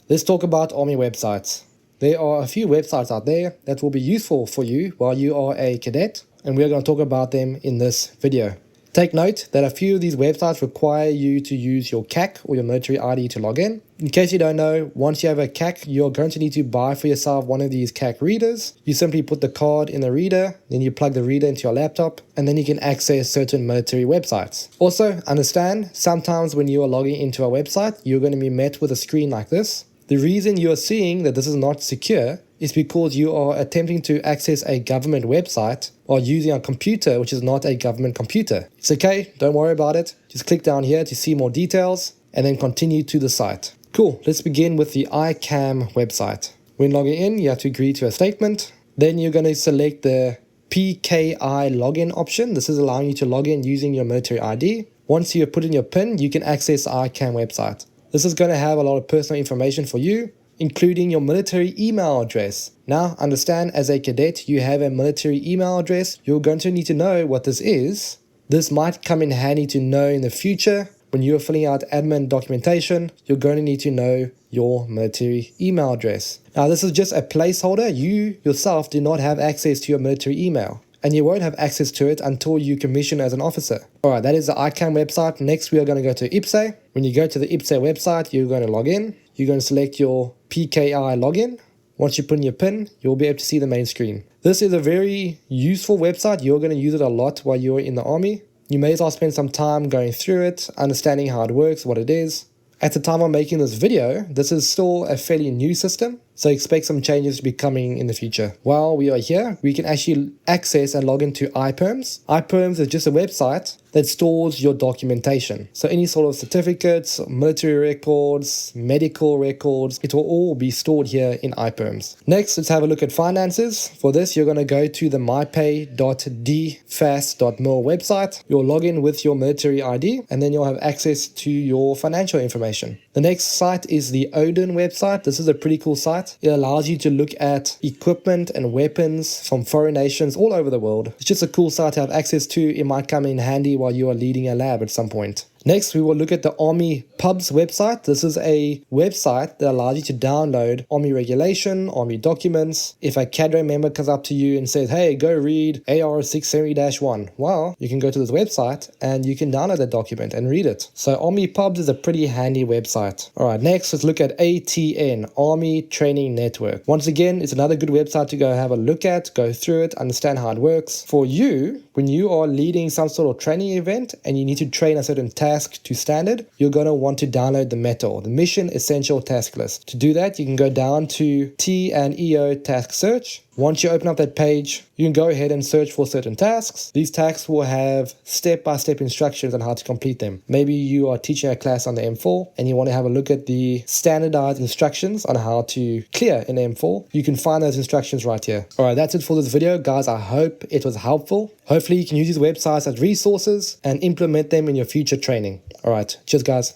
Let's talk about Army websites. There are a few websites out there that will be useful for you while you are a cadet, and we're going to talk about them in this video. Take note that a few of these websites require you to use your CAC or your military ID to log in. In case you don't know, once you have a CAC, you're going to need to buy for yourself one of these CAC readers. You simply put the card in the reader, then you plug the reader into your laptop, and then you can access certain military websites. Also, understand, sometimes when you are logging into a website, you're going to be met with a screen like this. The reason you are seeing that this is not secure is because you are attempting to access a government website while using a computer which is not a government computer. It's okay, don't worry about it. Just click down here to see more details and then continue to the site. Cool, let's begin with the Icam website. When logging in, you have to agree to a statement. Then you're going to select the PKI login option. This is allowing you to log in using your military ID. Once you have put in your PIN, you can access the Icam website. This is going to have a lot of personal information for you, including your military email address. Now, understand, as a cadet, you have a military email address. You're going to need to know what this is. This might come in handy to know in the future. When you're filling out admin documentation, you're going to need to know your military email address. Now, this is just a placeholder. You yourself do not have access to your military email, and you won't have access to it until you commission as an officer. Alright, that is the Icam website. Next, we are going to go to IPPS-A. When you go to the IPPS-A website, you're going to log in. You're going to select your PKI login. Once you put in your PIN, you'll be able to see the main screen. This is a very useful website. You're going to use it a lot while you're in the Army. You may as well spend some time going through it, understanding how it works, what it is. At the time of making this video, this is still a fairly new system, so expect some changes to be coming in the future. While we are here, we can actually access and log into iPERMS. iPERMS is just a website that stores your documentation. So any sort of certificates, military records, medical records, it will all be stored here in iPERMS. Next, let's have a look at finances. For this, you're going to go to the mypay.dfas.mil website. You'll log in with your military ID, and then you'll have access to your financial information. The next site is the Odin website. This is a pretty cool site. It allows you to look at equipment and weapons from foreign nations all over the world. It's just a cool site to have access to. It might come in handy while you are leading a lab at some point. Next, we will look at the ArmyPubs website. This is a website that allows you to download Army regulation, Army documents. If a cadre member comes up to you and says, hey, go read AR 670-1, well, you can go to this website and you can download that document and read it. So ArmyPubs is a pretty handy website. All right, next, let's look at ATN, Army Training Network. Once again, it's another good website to go have a look at, go through it, understand how it works. For you, when you are leading some sort of training event and you need to train a certain task to standard, you're going to want to download the METL, the Mission Essential Task List. To do that, you can go down to T&EO Task Search. Once you open up that page, you can go ahead and search for certain tasks. These tasks will have step-by-step instructions on how to complete them. Maybe you are teaching a class on the M4 and you want to have a look at the standardized instructions on how to clear in M4. You can find those instructions right here. Alright, that's it for this video, guys. I hope it was helpful. Hopefully you can use these websites as resources and implement them in your future training. Alright, cheers guys.